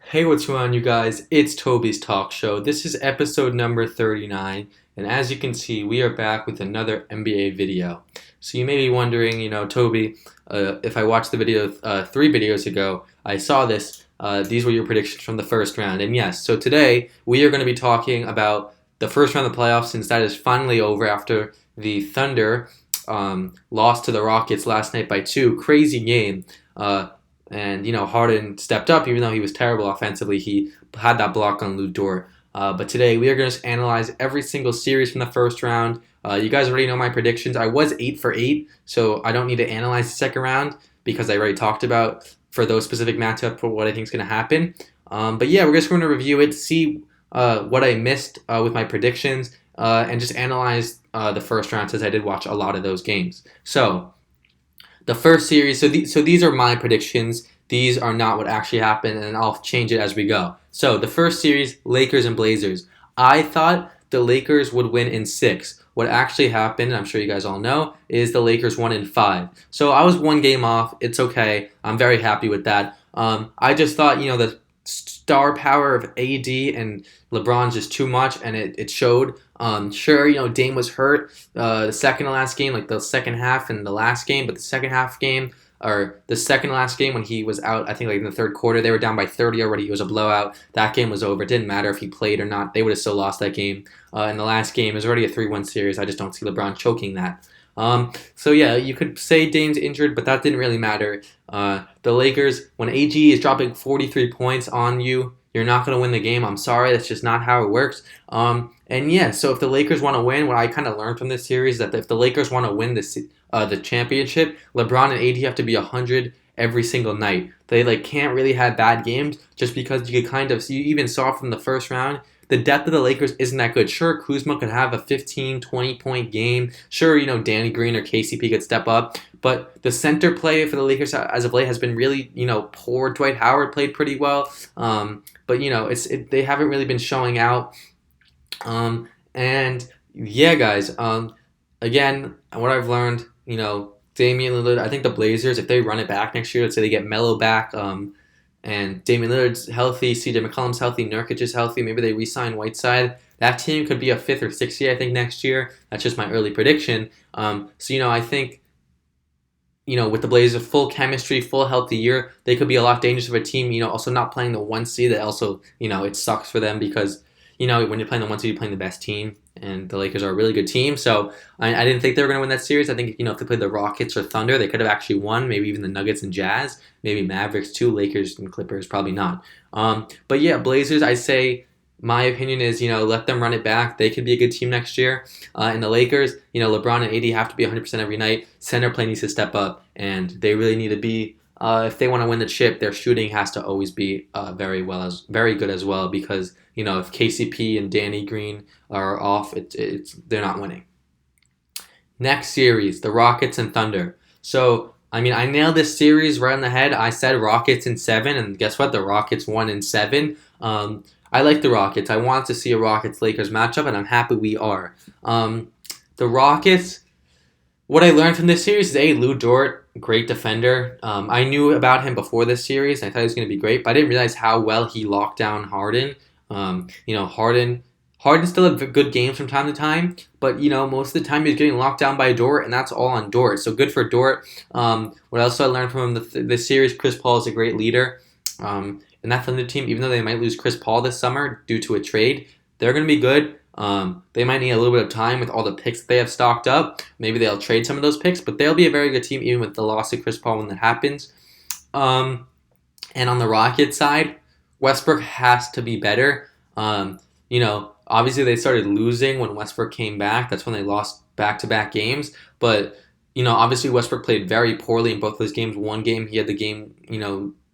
Hey, what's going on, you guys? It's Tobey's Talk Show. This is episode number 39, and as you can see, we are back with another NBA video. So you may be wondering, Toby, if I watched the video 3 videos ago, I saw this. These were your predictions from the first round, and yes, so today we are going to be talking about the first round of the playoffs since that is finally over after the Thunder lost to the Rockets last night by 2. Crazy game. And Harden stepped up, even though he was terrible offensively. He had that block on Lou Dort. But today we are going to analyze every single series from the first round. You guys already know my predictions. I was 8 for 8, so I don't need to analyze the second round because I already talked about for those specific matchups for what I think is going to happen. But yeah, we're just going to review it, see what I missed with my predictions, and just analyze the first round since I did watch a lot of those games. So the first series, so these are my predictions. These are not what actually happened, and I'll change it as we go. So the first series, Lakers and Blazers. I thought the Lakers would win in 6. What actually happened, I'm sure you guys all know, is the Lakers won in 5. So I was 1 game off. It's okay. I'm very happy with that. I just thought, the star power of AD and LeBron's just too much, and it showed. Sure, Dame was hurt the second to last game, like the second half and the last game, but the second half game, or the second last game when he was out, I think like in the third quarter, they were down by 30 already. It was a blowout. That game was over. It didn't matter if he played or not. They would have still lost that game. And the last game is already a 3-1 series. I just don't see LeBron choking that. So yeah, you could say Dame's injured, but that didn't really matter. The Lakers, when AG is dropping 43 points on you, you're not going to win the game. I'm sorry, that's just not how it works. And yeah, so if the Lakers want to win, what I kind of learned from this series is that if the Lakers want to win the championship, LeBron and AD have to be 100 every single night. They can't really have bad games just because you even saw from the first round, the depth of the Lakers isn't that good. Sure, Kuzma could have a 15, 20-point game. Sure, Danny Green or KCP could step up. But the center play for the Lakers as of late has been really, poor. Dwight Howard played pretty well. But, they haven't really been showing out. And, yeah, guys, again, what I've learned, Damian Lillard, I think the Blazers, if they run it back next year, let's say they get Melo back, and Damian Lillard's healthy, CJ McCollum's healthy, Nurkic is healthy, maybe they re-sign Whiteside. That team could be a 5th or 6th seed, I think, next year. That's just my early prediction. So, I think, with the Blazers, full chemistry, full healthy year, they could be a lot dangerous of a team, also not playing the 1 seed. That also, it sucks for them because, when you're playing the 1 seed, you're playing the best team, and the Lakers are a really good team. So I didn't think they were going to win that series. I think, if they played the Rockets or Thunder, they could have actually won, maybe even the Nuggets and Jazz, maybe Mavericks too, Lakers and Clippers, probably not. But yeah, Blazers, I say, my opinion is, let them run it back. They could be a good team next year. And the Lakers, LeBron and AD have to be 100% every night. Center play needs to step up, and they really need to be, if they want to win the chip, their shooting has to always be very good as well because, if KCP and Danny Green are off, they're not winning. Next series, the Rockets and Thunder. So, I nailed this series right on the head. I said Rockets in 7, and guess what? The Rockets won in 7. I like the Rockets. I want to see a Rockets-Lakers matchup, and I'm happy we are. The Rockets, what I learned from this series is, Lou Dort, great defender. I knew about him before this series, and I thought he was going to be great, but I didn't realize how well he locked down Harden. Harden still had good games from time to time, but, most of the time he was getting locked down by Dort, and that's all on Dort. So good for Dort. What else I learned from him this series, Chris Paul is a great leader. And that Thunder team, even though they might lose Chris Paul this summer due to a trade, they're going to be good. They might need a little bit of time with all the picks that they have stocked up. Maybe they'll trade some of those picks, but they'll be a very good team even with the loss of Chris Paul when that happens. And on the Rockets side, Westbrook has to be better. Obviously they started losing when Westbrook came back. That's when they lost back-to-back games. But, obviously Westbrook played very poorly in both those games. One game, he had the game,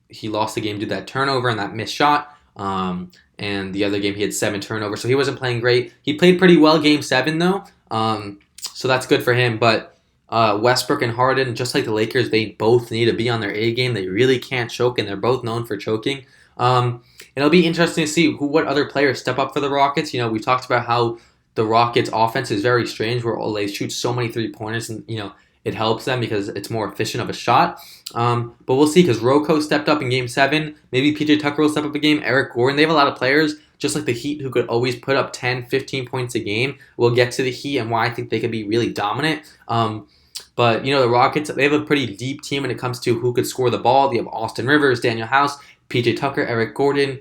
he lost the game due to that turnover and that missed shot. And the other game, he had 7 turnovers. So he wasn't playing great. He played pretty well Game 7, though. So that's good for him. But Westbrook and Harden, just like the Lakers, they both need to be on their A game. They really can't choke, and they're both known for choking. It'll be interesting to see what other players step up for the Rockets. We talked about how the Rockets' offense is very strange, where they shoot so many 3-pointers, and it helps them because it's more efficient of a shot. But we'll see because Rocco stepped up in Game 7. Maybe PJ Tucker will step up a game. Eric Gordon. They have a lot of players, just like the Heat, who could always put up 10, 15 points a game. We'll get to the Heat and why I think they could be really dominant. But, the Rockets, they have a pretty deep team when it comes to who could score the ball. They have Austin Rivers, Daniel House, PJ Tucker, Eric Gordon,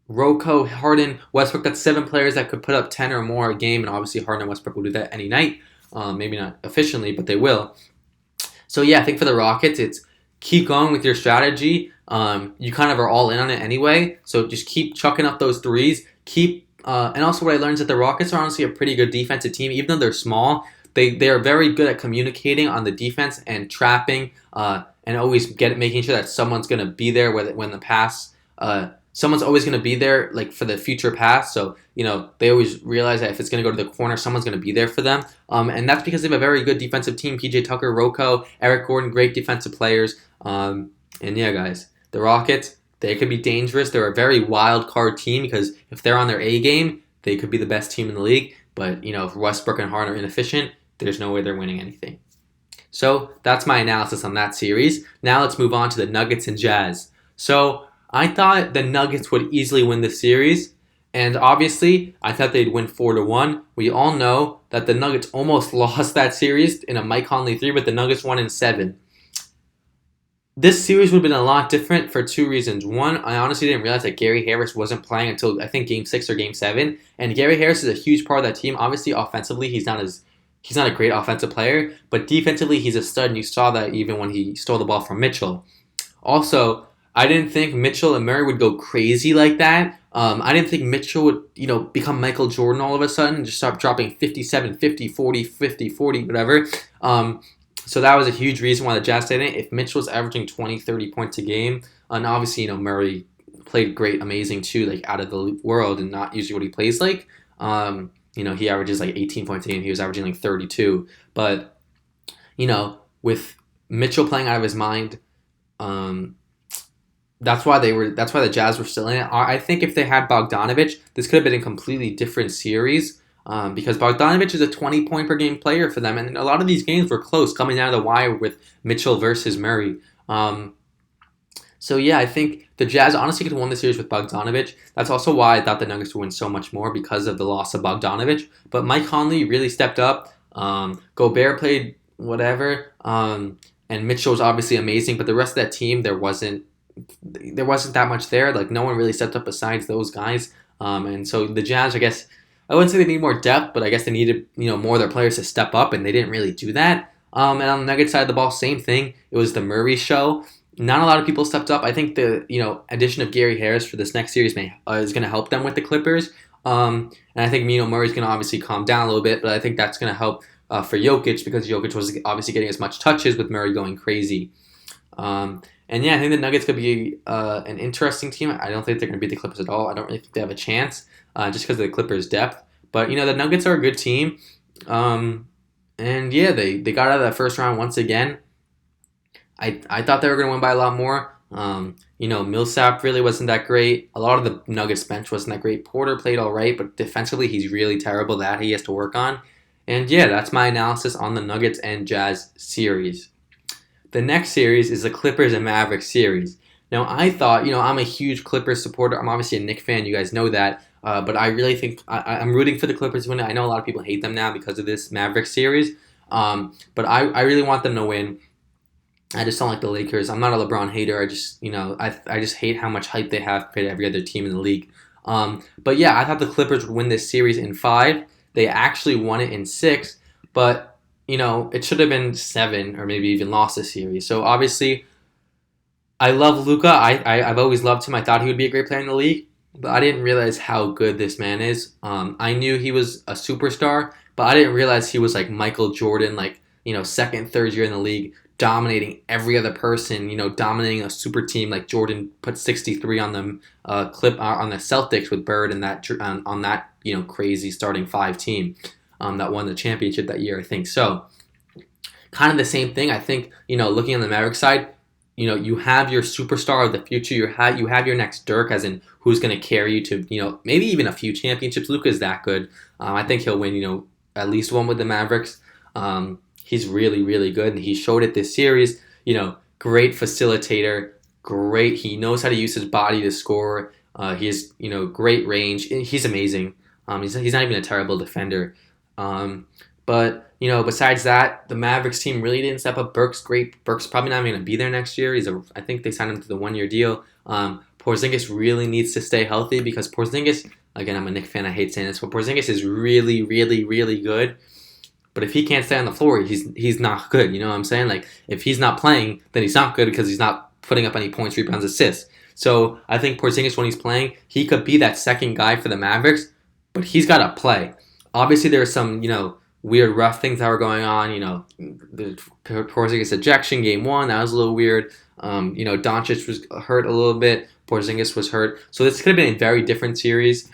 Rocco, Harden, Westbrook. That's 7 players that could put up 10 or more a game, and obviously Harden and Westbrook will do that any night. Maybe not efficiently, but they will. So yeah, I think for the Rockets, it's keep going with your strategy. You kind of are all in on it anyway, so just keep chucking up those threes. And also what I learned is that the Rockets are honestly a pretty good defensive team, even though they're small. They are very good at communicating on the defense and trapping, and always making sure that someone's going to be there when the pass. Someone's always going to be there, like for the future pass. So they always realize that if it's going to go to the corner, someone's going to be there for them. And that's because they have a very good defensive team. PJ Tucker, Rocco, Eric Gordon, great defensive players. And yeah, guys, the Rockets, they could be dangerous. They're a very wild card team because if they're on their A game, they could be the best team in the league. But if Westbrook and Harden are inefficient, there's no way they're winning anything. So that's my analysis on that series. Now let's move on to the Nuggets and Jazz. So I thought the Nuggets would easily win the series, and obviously I thought they'd win 4-1. We all know that the Nuggets almost lost that series in a Mike Conley 3, but the Nuggets won in 7. This series would have been a lot different for 2 reasons. One, I honestly didn't realize that Gary Harris wasn't playing until I think Game 6 or Game 7, and Gary Harris is a huge part of that team. Obviously, offensively, he's not a great offensive player, but defensively, he's a stud, and you saw that even when he stole the ball from Mitchell. Also, I didn't think Mitchell and Murray would go crazy like that. I didn't think Mitchell would, become Michael Jordan all of a sudden and just start dropping 57, 50, 40, 50, 40, whatever. So that was a huge reason why the Jazz didn't. If Mitchell was averaging 20, 30 points a game, and obviously, Murray played great, amazing too, like out of the world and not usually what he plays like. He averages like 18 points a game. He was averaging like 32. But, with Mitchell playing out of his mind, that's why the Jazz were still in it. I think if they had Bogdanovic, this could have been a completely different series because Bogdanovic is a 20-point per game player for them, and a lot of these games were close coming down to the wire with Mitchell versus Murray. So yeah, I think the Jazz honestly could have won the series with Bogdanovic. That's also why I thought the Nuggets would win so much more because of the loss of Bogdanovic. But Mike Conley really stepped up. Gobert played whatever, and Mitchell was obviously amazing. But the rest of that team, there wasn't that much there. Like no one really stepped up besides those guys. And so the Jazz, I guess, I wouldn't say they need more depth, but I guess they needed more of their players to step up, and they didn't really do that. And on the Nuggets side of the ball, same thing. It was the Murray show. Not a lot of people stepped up. I think the addition of Gary Harris for this next series is going to help them with the Clippers. And I think Murray's going to obviously calm down a little bit, but I think that's going to help for Jokic because Jokic was obviously getting as much touches with Murray going crazy. And yeah, I think the Nuggets could be an interesting team. I don't think they're going to beat the Clippers at all. I don't really think they have a chance just because of the Clippers' depth. But the Nuggets are a good team. And yeah, they got out of that first round once again. I thought they were going to win by a lot more. Millsap really wasn't that great. A lot of the Nuggets bench wasn't that great. Porter played all right, but defensively he's really terrible. That he has to work on. And yeah, that's my analysis on the Nuggets and Jazz series. The next series is the Clippers and Mavericks series. Now, I thought, I'm a huge Clippers supporter. I'm obviously a Knicks fan. You guys know that. But I really think I'm rooting for the Clippers to win. I know a lot of people hate them now because of this Mavericks series. But I really want them to win. I just don't like the Lakers. I'm not a LeBron hater. I just, I just hate how much hype they have compared to every other team in the league. But yeah, I thought the Clippers would win this series in 5. They actually won it in 6. But it should have been 7 or maybe even lost this series. So obviously, I love Luka. I've always loved him. I thought he would be a great player in the league, but I didn't realize how good this man is. I knew he was a superstar, but I didn't realize he was like Michael Jordan, second, third year in the league, dominating every other person. Dominating a super team like Jordan put 63 on them on the Celtics with Bird and that on that crazy starting 5 team. That won the championship that year, I think. So, kind of the same thing. I think, looking on the Mavericks side, you have your superstar of the future. You have your next Dirk, as in who's going to carry you to, maybe even a few championships. Luka is that good. I think he'll win, at least one with the Mavericks. And he's really, really good, and he showed it this series. Great facilitator, great. He knows how to use his body to score. He has, great range. He's amazing. He's not even a terrible defender. But besides that, the Mavericks team really didn't step up. Burke's great. Burke's probably not even going to be there next year. I think they signed him to the 1-year deal. Porzingis really needs to stay healthy because Porzingis, again, I'm a Knicks fan. I hate saying this, but Porzingis is really, really, really good. But if he can't stay on the floor, he's not good. You know what I'm saying? Like, if he's not playing, then he's not good because he's not putting up any points, rebounds, assists. So I think Porzingis, when he's playing, he could be that second guy for the Mavericks, but he's got to play. Obviously, there are some, weird rough things that were going on. The Porzingis ejection game 1, that was a little weird. Doncic was hurt a little bit. Porzingis was hurt. So this could have been a very different series.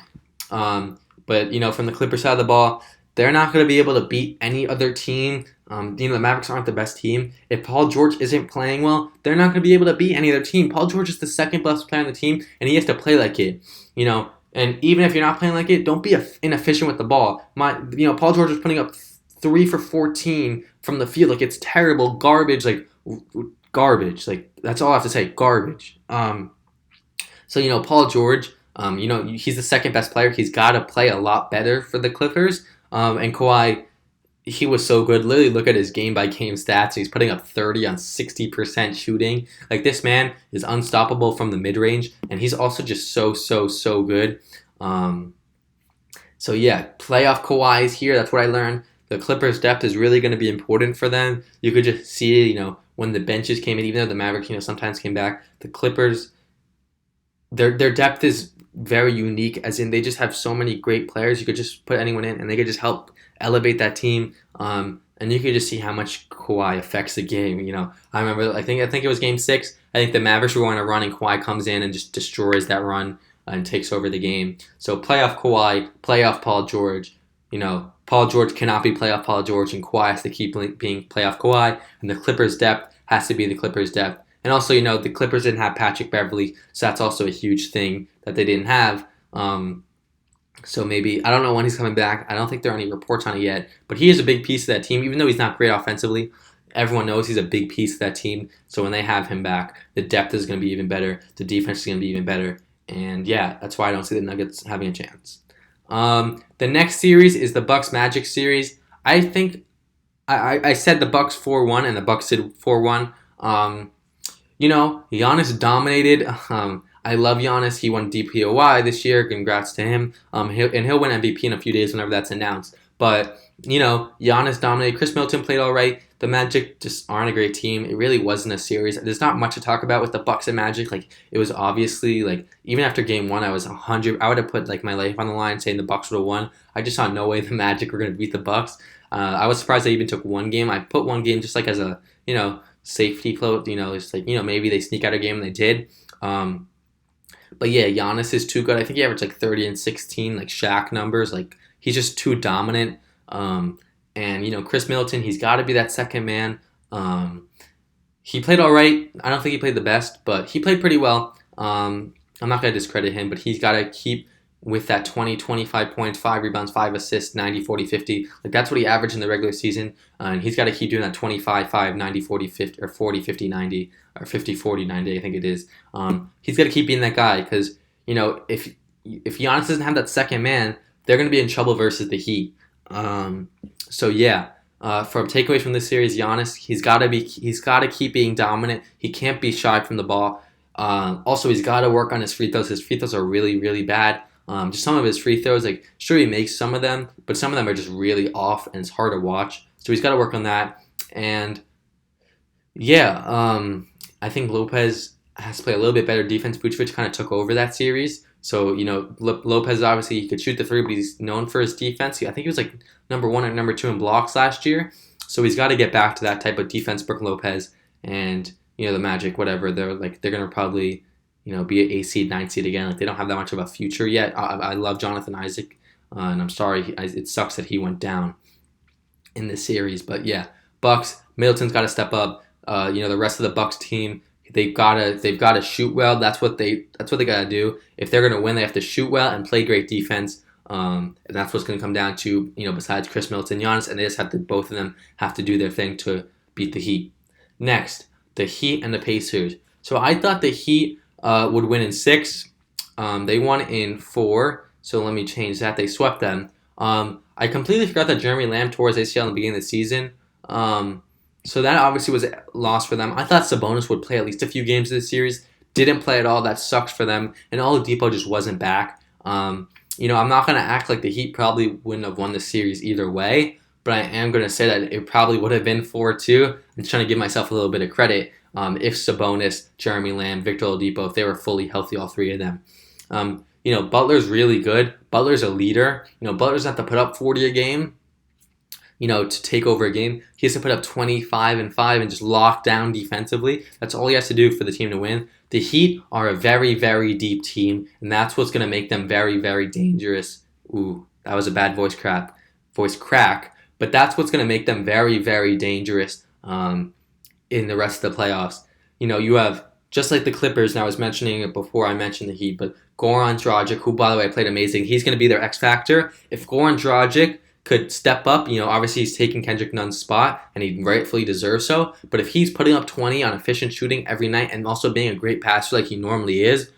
But, from the Clippers side of the ball, they're not going to be able to beat any other team. The Mavericks aren't the best team. If Paul George isn't playing well, they're not going to be able to beat any other team. Paul George is the second best player on the team, and he has to play like it. And even if you're not playing like it, don't be inefficient with the ball. Paul George was putting up 3 for 14 from the field. Like, it's terrible, garbage. Like, that's all I have to say, garbage. So Paul George, he's the second best player. He's got to play a lot better for the Clippers. And Kawhi, he was so good. Literally, look at his game-by-game stats. He's putting up 30 on 60% shooting. Like, this man is unstoppable from the mid-range, and he's also just so good. So, yeah, playoff Kawhi is here. That's what I learned. The Clippers' depth is really going to be important for them. You could just see it, when the benches came in, even though the Mavericks, sometimes came back, the Clippers, their depth is very unique, as in they just have so many great players. You could just put anyone in and they could just help elevate that team. And you could just see how much Kawhi affects the game. I remember, I think it was game 6. I think the Mavericks were on a run and Kawhi comes in and just destroys that run and takes over the game. So playoff Kawhi, playoff Paul George. Paul George cannot be playoff Paul George, and Kawhi has to keep being playoff Kawhi. And the Clippers' depth has to be the Clippers' depth. And also, the Clippers didn't have Patrick Beverley, so that's also a huge thing that they didn't have. So maybe, I don't know when he's coming back. I don't think there are any reports on it yet. But he is a big piece of that team. Even though he's not great offensively, everyone knows he's a big piece of that team. So when they have him back, the depth is going to be even better. The defense is going to be even better. And yeah, that's why I don't see the Nuggets having a chance. The next series is the Bucks Magic series. I think I said the Bucks 4-1 and the Bucks did 4-1. Giannis dominated. I love Giannis. He won DPOY this year. Congrats to him. He'll win MVP in a few days whenever that's announced. But, Giannis dominated. Chris Middleton played all right. The Magic just aren't a great team. It really wasn't a series. There's not much to talk about with the Bucks and Magic. Like, it was obviously, even after game 1, I was 100. I would have put, my life on the line saying the Bucks would have won. I just saw no way the Magic were going to beat the Bucks. I was surprised they even took one game. I put one game just as a, safety float. Maybe they sneak out a game, and they did. But yeah, Giannis is too good. I think he averaged 30 and 16, Shaq numbers. He's just too dominant. And Chris Middleton, he's got to be that second man. He played all right. I don't think he played the best, but he played pretty well. I'm not going to discredit him, but he's got to keep with that 20, 25 points, 5 rebounds, 5 assists, 90, 40, 50. That's what he averaged in the regular season. And he's got to keep doing that 25, 5, 90, 40, 50, or 40, 50, 90, or 50, 40, 90, I think it is. He's got to keep being that guy because, if Giannis doesn't have that second man, they're going to be in trouble versus the Heat. So yeah, from takeaways from this series, Giannis, he's got to keep being dominant. He can't be shy from the ball. Also, he's got to work on his free throws. His free throws are really, really bad. Just some of his free throws, sure, he makes some of them, but some of them are just really off, and it's hard to watch. So he's got to work on that. And yeah, I think Lopez has to play a little bit better defense. Vucevic kind of took over that series. So, Lopez, obviously, he could shoot the three, but he's known for his defense. I think he was number 1 or number 2 in blocks last year. So he's got to get back to that type of defense, Brook Lopez. And, the Magic, whatever, they're going to probably, be an 8 seed, 9 seed again. They don't have that much of a future yet. I love Jonathan Isaac, and I'm sorry. It sucks that he went down in this series. But yeah, Bucks, Middleton's got to step up. The rest of the Bucks team, they've got to shoot well. That's what they got to do. If they're going to win, they have to shoot well and play great defense. And that's what's going to come down to, besides Chris Middleton, Giannis, and they just both of them have to do their thing to beat the Heat. Next, the Heat and the Pacers. So I thought the Heat would win in 6. They won in 4, so let me change that. They swept them. I completely forgot that Jeremy Lamb tore his ACL in the beginning of the season. So that obviously was a loss for them. I thought Sabonis would play at least a few games of the series. Didn't play at all. That sucks for them. And Oladipo just wasn't back. I'm not going to act like the Heat probably wouldn't have won the series either way, but I am going to say that it probably would have been 4-2. I'm trying to give myself a little bit of credit if Sabonis, Jeremy Lamb, Victor Oladipo, if they were fully healthy, all three of them. Butler's really good. Butler's a leader. Butler's not to put up 40 a game, to take over a game. He has to put up 25 and 5 and just lock down defensively. That's all he has to do for the team to win. The Heat are a very, very deep team, and that's what's going to make them very, very dangerous. Ooh, that was a bad voice crack. But that's what's going to make them very, very dangerous in the rest of the playoffs. You have, just like the Clippers, and I was mentioning it before I mentioned the Heat, but Goran Dragic, who, by the way, played amazing. He's going to be their X factor. If Goran Dragic could step up, obviously he's taking Kendrick Nunn's spot, and he rightfully deserves so. But if he's putting up 20 on efficient shooting every night and also being a great passer like he normally is,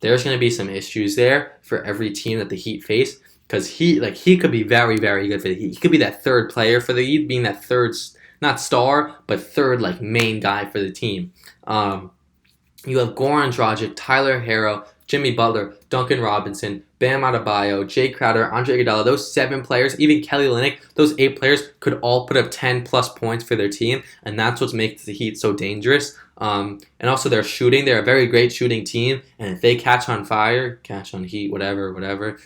there's going to be some issues there for every team that the Heat face. Because he could be very, very good for the Heat. He could be that third player for the Heat, being that third, not star, but third main guy for the team. You have Goran Dragic, Tyler Herro, Jimmy Butler, Duncan Robinson, Bam Adebayo, Jay Crowder, Andre Iguodala. Those 7 players, even Kelly Olynyk, those 8 players could all put up 10-plus points for their team, and that's what makes the Heat so dangerous. And also their shooting. They're a very great shooting team, and if they catch on fire, catch on heat, whatever,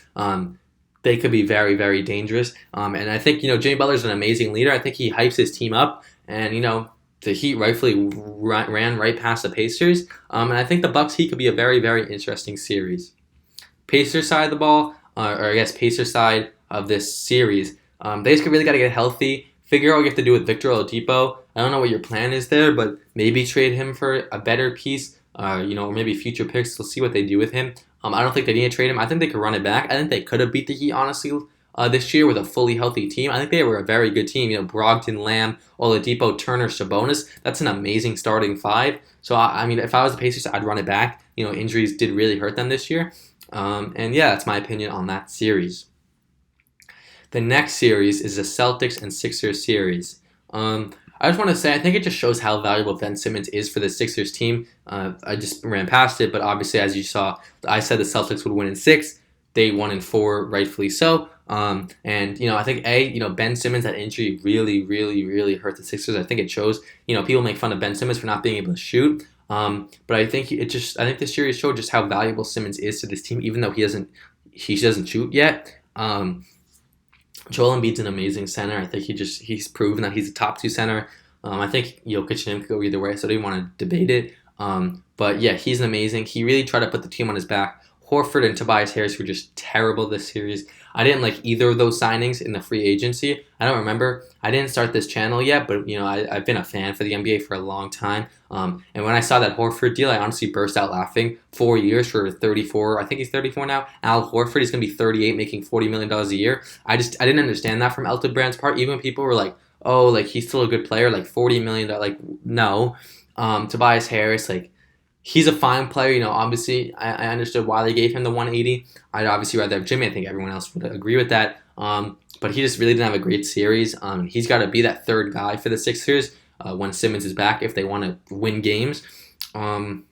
they could be very, very dangerous. And I think, Jimmy Butler's an amazing leader. I think he hypes his team up, and, the Heat rightfully ran right past the Pacers. And I think the Bucks-Heat could be a very, very interesting series. Pacers side of the ball, or I guess Pacers side of this series, they just really got to get healthy, figure out what you have to do with Victor Oladipo. I don't know what your plan is there, but maybe trade him for a better piece, or maybe future picks. We'll see what they do with him. I don't think they need to trade him. I think they could run it back. I think they could have beat the Heat, honestly, this year with a fully healthy team. I think they were a very good team. Brogdon, Lamb, Oladipo, Turner, Sabonis. That's an amazing starting 5. So, if I was the Pacers, I'd run it back. Injuries did really hurt them this year. And yeah, that's my opinion on that series. The next series is the Celtics and Sixers series. I just want to say, I think it just shows how valuable Ben Simmons is for the Sixers team. I just ran past it, but obviously, as you saw, I said the Celtics would win in 6. They won in 4, rightfully so. And I think Ben Simmons, that injury really, really, really hurt the Sixers. I think it shows. People make fun of Ben Simmons for not being able to shoot. But I think I think this series showed just how valuable Simmons is to this team, even though he doesn't shoot yet. Joel Embiid's an amazing center. I think he's proven that he's a top 2 center. I think Jokic and him could go either way, so I don't want to debate it. But yeah, he's amazing. He really tried to put the team on his back. Horford and Tobias Harris were just terrible this series. I didn't like either of those signings in the free agency. I don't remember. I didn't start this channel yet, but I've been a fan for the NBA for a long time. And when I saw that Horford deal, I honestly burst out laughing. 4 years for 34. I think he's 34 now. Al Horford, he's gonna be 38, making $40 million a year. I didn't understand that from Elton Brand's part. Even when people were like, "Oh, he's still a good player," $40 million. No. Tobias Harris, he's a fine player. Obviously, I understood why they gave him the 180. I'd obviously rather have Jimmy. I think everyone else would agree with that. But he just really didn't have a great series. He's got to be that third guy for the Sixers when Simmons is back if they want to win games. And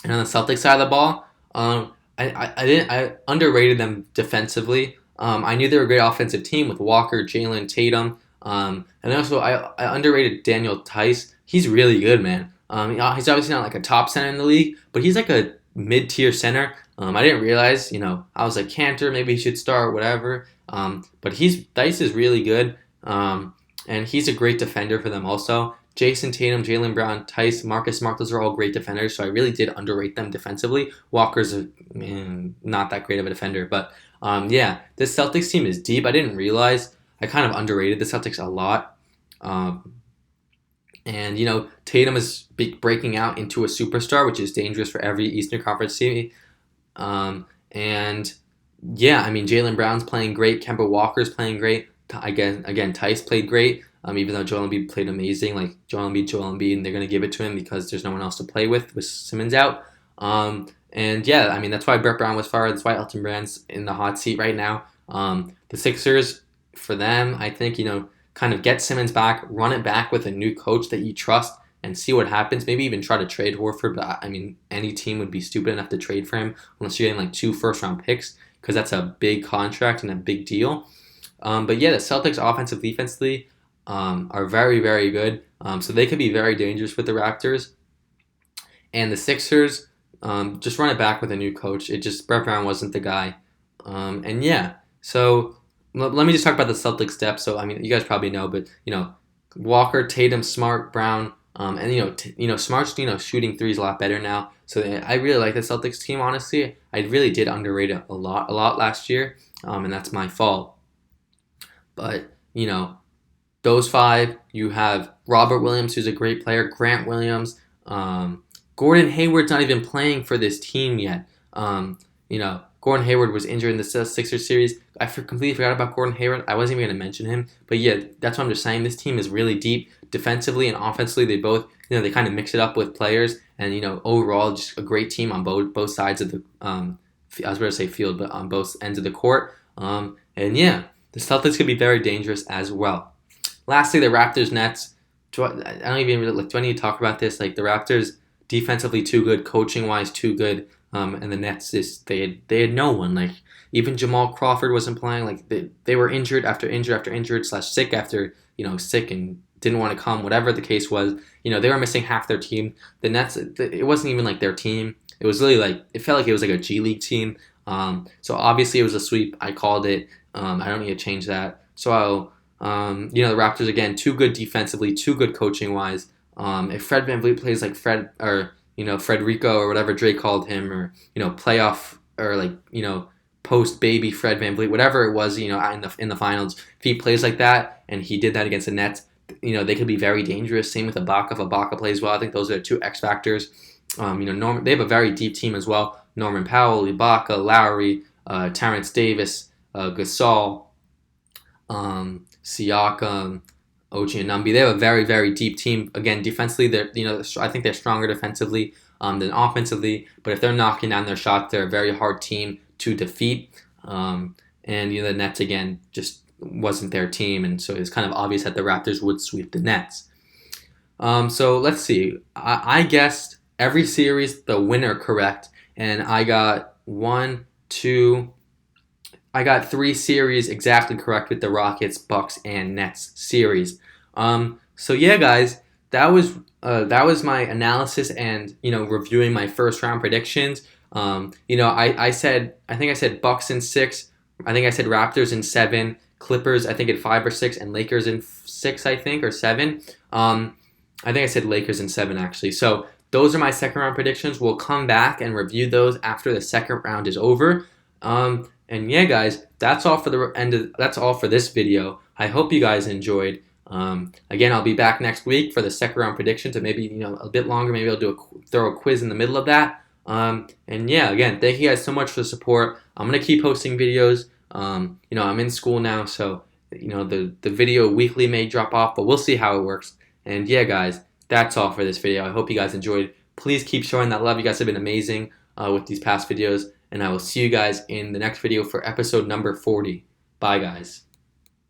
on the Celtics side of the ball, I underrated them defensively. I knew they were a great offensive team with Walker, Jalen, Tatum. And also, I underrated Daniel Tice. He's really good, man. He's obviously not a top center in the league, but he's a mid-tier center. I didn't realize, I was like, Cantor, maybe he should start, whatever. But Dice is really good, and he's a great defender for them also. Jason Tatum, Jaylen Brown, Tice, Marcus Smart, those are all great defenders, so I really did underrate them defensively. Walker's not that great of a defender, but yeah, this Celtics team is deep. I didn't realize. I kind of underrated the Celtics a lot. And, Tatum is breaking out into a superstar, which is dangerous for every Eastern Conference team. And yeah, I mean, Jaylen Brown's playing great. Kemba Walker's playing great. Again, Tice played great. Even though Joel Embiid played amazing, like Joel Embiid, and they're gonna give it to him because there's no one else to play with Simmons out. And yeah, I mean that's why Brett Brown was fired. That's why Elton Brand's in the hot seat right now. The Sixers, for them, I think kind of get Simmons back, run it back with a new coach that you trust, and see what happens. Maybe even try to trade Horford. But I mean, any team would be stupid enough to trade for him unless you're getting like 2 first-round picks because that's a big contract and a big deal. But yeah, the Celtics offensive defensively are very, very good. So they could be very dangerous with the Raptors. And the Sixers, just run it back with a new coach. Brett Brown wasn't the guy. And yeah, so let me just talk about the Celtics depth. So I mean, you guys probably know, but Walker, Tatum, Smart, Brown, and Smart's shooting threes a lot better now. So I really like the Celtics team. Honestly, I really did underrate it a lot last year, and that's my fault. But those 5, you have Robert Williams, who's a great player, Grant Williams, Gordon Hayward's not even playing for this team yet. Gordon Hayward was injured in the Sixers series. I completely forgot about Gordon Hayward. I wasn't even going to mention him. But yeah, that's what I'm just saying. This team is really deep defensively and offensively. They both, they kind of mix it up with players. And, overall, just a great team on both sides of the, I was going to say field, but on both ends of the court. And yeah, the Celtics could be very dangerous as well. Lastly, the Raptors Nets. I don't even really, do I need to talk about this? Like the Raptors defensively too good, coaching wise too good. And the Nets, they had no one. Like even Jamal Crawford wasn't playing. Like they were injured after injured / sick after sick and didn't want to come. Whatever the case was, they were missing half their team. The Nets, it wasn't even like their team. It was really like it felt like it was like a G League team. So obviously it was a sweep. I called it. I don't need to change that. So the Raptors again too good defensively, too good coaching wise. If Fred VanVleet plays like Fred or Frederico or whatever Drake called him, or playoff or post baby Fred VanVleet, whatever it was, in the finals, if he plays like that and he did that against the Nets, they could be very dangerous. Same with Ibaka. If Ibaka plays well, I think those are 2 X factors. They have a very deep team as well. Norman Powell, Ibaka, Lowry, Terrence Davis, Gasol, Siakam, OG Anunoby. They have a very, very deep team. Again, defensively, I think they're stronger defensively than offensively. But if they're knocking down their shots, they're a very hard team to defeat. And the Nets again just wasn't their team, and so it's kind of obvious that the Raptors would sweep the Nets. So let's see. I guessed every series the winner correct, and I got 3 series exactly correct with the Rockets, Bucks, and Nets series. So yeah, guys, that was my analysis and reviewing my first round predictions. I think I said Bucks in 6. I think I said Raptors in 7, Clippers I think in 5 or 6, and Lakers in 6 I think or 7. I think I said Lakers in 7 actually. So those are my second round predictions. We'll come back and review those after the second round is over. And yeah, guys, that's all for this video. I hope you guys enjoyed. Again, I'll be back next week for the second round predictions, and maybe a bit longer. Maybe I'll throw a quiz in the middle of that. And yeah, again, thank you guys so much for the support. I'm gonna keep posting videos. I'm in school now, so the video weekly may drop off, but we'll see how it works. And yeah, guys, that's all for this video. I hope you guys enjoyed. Please keep showing that love. You guys have been amazing with these past videos. And I will see you guys in the next video for episode number 40. Bye, guys.